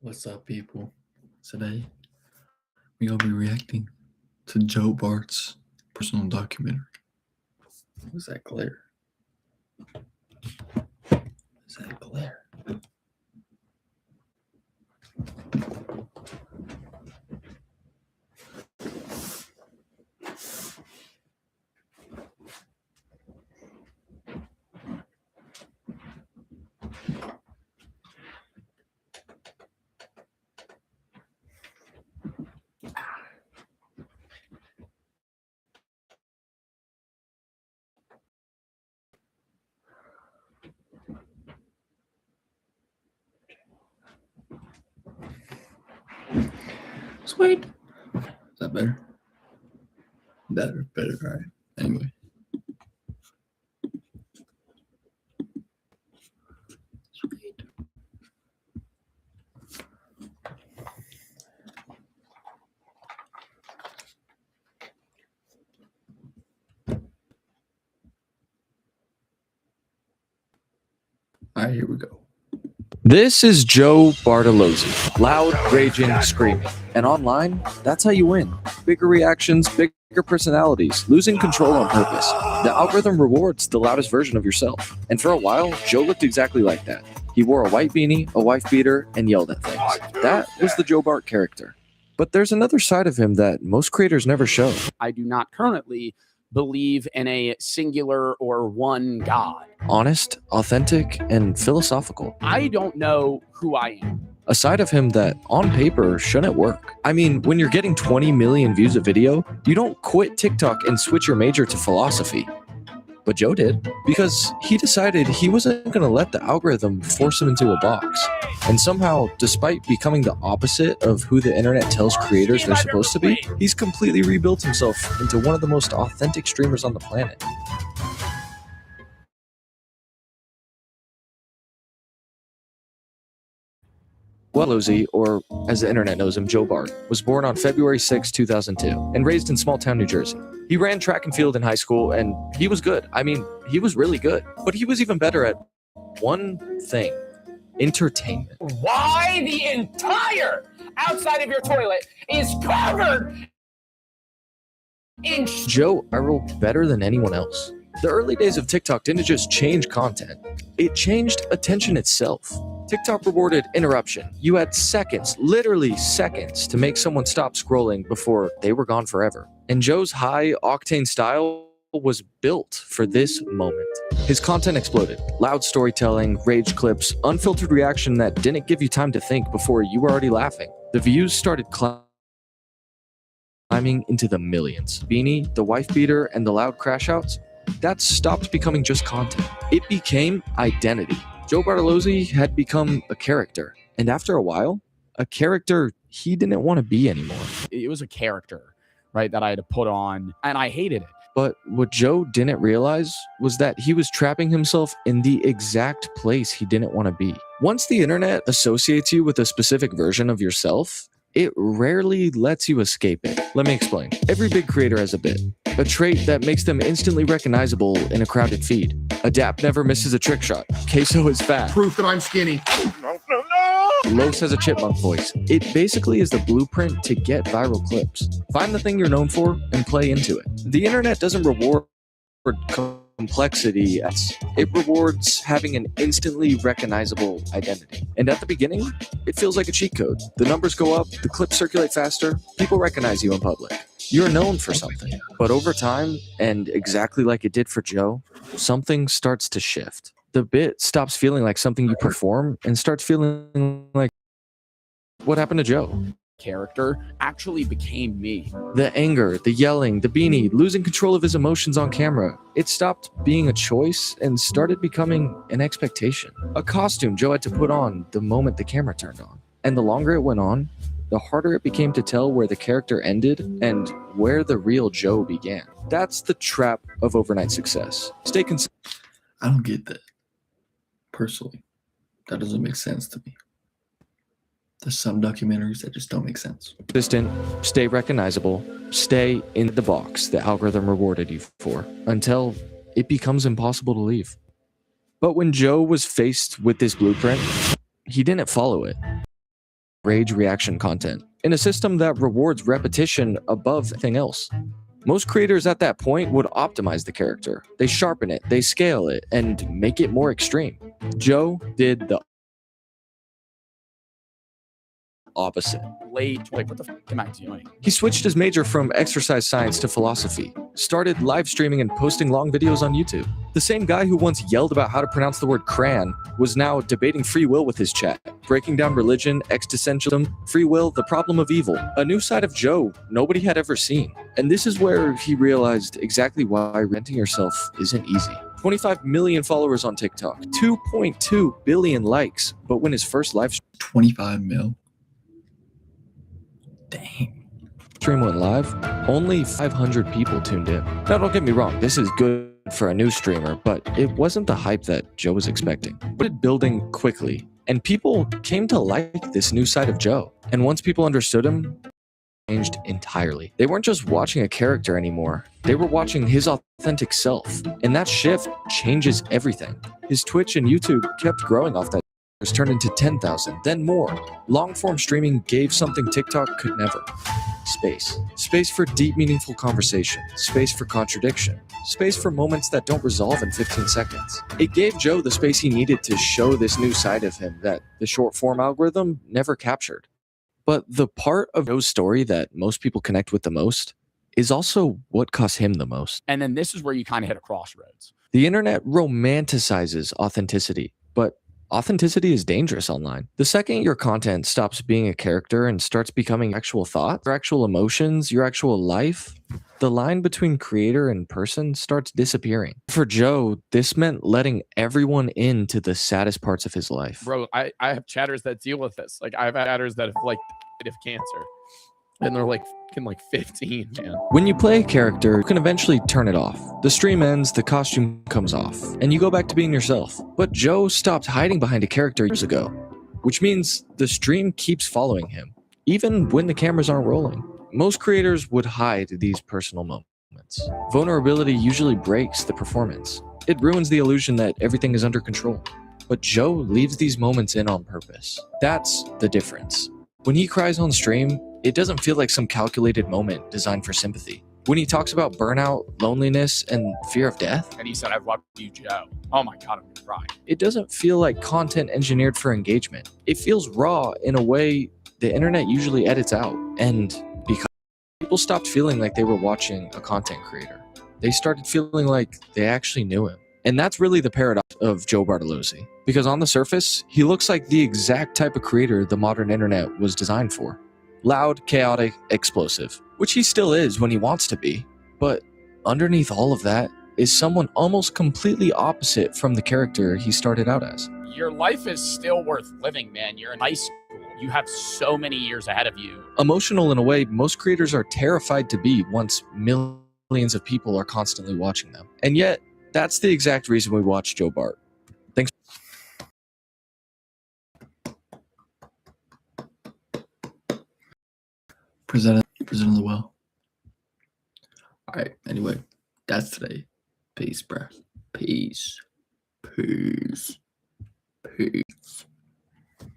What's up, people? Today, we're gonna be reacting to Joe Bart's personal documentary. What's that glare? What's that glare? Sweet. Is that better? Better, all right. Anyway. Sweet. All right, here we go. This is Joe Bartolozzi, loud, raging, screaming. And online, that's how you win. Bigger reactions, bigger personalities, losing control on purpose. The algorithm rewards the loudest version of yourself. And for a while, Joe looked exactly like that. He wore a white beanie, a wife beater, and yelled at things. That was the Joe Bart character. But there's another side of him that most creators never show. I do not currently believe in a singular or one God. Honest, authentic, and philosophical. I don't know who I am. A side of him that, on paper, shouldn't work. I mean, when you're getting 20 million views a video, you don't quit TikTok and switch your major to philosophy. But Joe did, because he decided he wasn't going to let the algorithm force him into a box. And somehow, despite becoming the opposite of who the internet tells creators they're supposed to be, he's completely rebuilt himself into one of the most authentic streamers on the planet. Bartolozzi, or as the internet knows him, Joe Bart, was born on February 6, 2002, and raised in small-town New Jersey. He ran track and field in high school, and he was good. I mean, he was really good. But he was even better at one thing: entertainment. Why the entire outside of your toilet is covered in Joe wrote better than anyone else. The early days of TikTok didn't just change content, it changed attention itself. TikTok rewarded interruption. You had seconds, literally seconds, to make someone stop scrolling before they were gone forever. And Joe's high-octane style was built for this moment. His content exploded. Loud storytelling, rage clips, unfiltered reaction that didn't give you time to think before you were already laughing. The views started climbing into the millions. Beanie, the wife beater, and the loud crash outs, that stopped becoming just content. It became identity. Joe Bartolozzi had become a character, and after a while, a character he didn't want to be anymore. It was a character, right, that I had to put on, and I hated it. But what Joe didn't realize was that he was trapping himself in the exact place he didn't want to be. Once the internet associates you with a specific version of yourself, it rarely lets you escape it. Let me explain. Every big creator has a bit, a trait that makes them instantly recognizable in a crowded feed. Adapt never misses a trick shot. Queso is fat. Proof that I'm skinny. Los has a chipmunk voice. It basically is the blueprint to get viral clips. Find the thing you're known for and play into it. The internet doesn't reward complexity, it rewards having an instantly recognizable identity. And at the beginning, it feels like a cheat code. The numbers go up, the clips circulate faster, people recognize you in public. You're known for something. But over time, and exactly like it did for Joe, something starts to shift. The bit stops feeling like something you perform and starts feeling like what happened to Joe. Character actually became me. The anger, the yelling, the beanie, losing control of his emotions on camera. It stopped being a choice and started becoming an expectation. A costume Joe had to put on the moment the camera turned on. And the longer it went on, the harder it became to tell where the character ended and where the real Joe began. That's the trap of overnight success. Stay consistent. I don't get that. Personally, that doesn't make sense to me. There's some documentaries that just don't make sense. Stay recognizable, stay in the box the algorithm rewarded you for, until it becomes impossible to leave. But when Joe was faced with this blueprint, he didn't follow it. rage reaction content in a system that rewards repetition above anything else. Most creators at that point would optimize the character. They sharpen it, they scale it, and make it more extreme. Joe did the opposite. Late, like, what the fuck am I doing? He switched his major from exercise science to philosophy, started live streaming and posting long videos on YouTube. The same guy who once yelled about how to pronounce the word crayon was now debating free will with his chat, breaking down religion, existentialism, free will, the problem of evil, a new side of Joe nobody had ever seen. And this is where he realized exactly why reinventing yourself isn't easy. 25 million followers on TikTok, 2.2 billion likes, but when his first live 25 mil. Dang. stream went live, only 500 people tuned in. Now don't get me wrong, this is good for a new streamer, but it wasn't the hype that Joe was expecting. It started building quickly, and people came to like this new side of Joe. And once people understood him, changed entirely. They weren't just watching a character anymore, they were watching his authentic self. And that shift changes everything. His Twitch and YouTube kept growing off that. Turned into 10,000, then more. Long-form streaming gave something TikTok could never. Space. Space for deep, meaningful conversation. Space for contradiction. Space for moments that don't resolve in 15 seconds. It gave Joe the space he needed to show this new side of him that the short-form algorithm never captured. But the part of Joe's story that most people connect with the most is also what cost him the most. And then this is where you kind of hit a crossroads. The internet romanticizes authenticity, but authenticity is dangerous online. The second your content stops being a character and starts becoming actual thoughts, your actual emotions, your actual life, the line between creator and person starts disappearing. For Joe, this meant letting everyone into the saddest parts of his life. Bro, I have chatters that deal with this. Like, I've had chatters that have like died of cancer. And they're like fucking like 15, man. When you play a character, you can eventually turn it off. The stream ends, the costume comes off, and you go back to being yourself. But Joe stopped hiding behind a character years ago, which means the stream keeps following him, even when the cameras aren't rolling. Most creators would hide these personal moments. Vulnerability usually breaks the performance. It ruins the illusion that everything is under control. But Joe leaves these moments in on purpose. That's the difference. When he cries on stream, it doesn't feel like some calculated moment designed for sympathy. When he talks about burnout, loneliness, and fear of death, And he said, I love you, Joe. Oh my God, I'm gonna cry. it doesn't feel like content engineered for engagement. It feels raw in a way the internet usually edits out. And because people stopped feeling like they were watching a content creator, they started feeling like they actually knew him. And that's really the paradox of Joe Bartolozzi. Because on the surface, he looks like the exact type of creator the modern internet was designed for. Loud, chaotic, explosive, which he still is when he wants to be. But underneath all of that is someone almost completely opposite from the character he started out as. Your life is still worth living, man. You're in high school. You have so many years ahead of you. Emotional in a way most creators are terrified to be once millions of people are constantly watching them. And yet, that's the exact reason we watch Joe Bart. Thanks. Presented the well. Alright, anyway, that's today. Peace, bruh. Peace. Peace. Peace.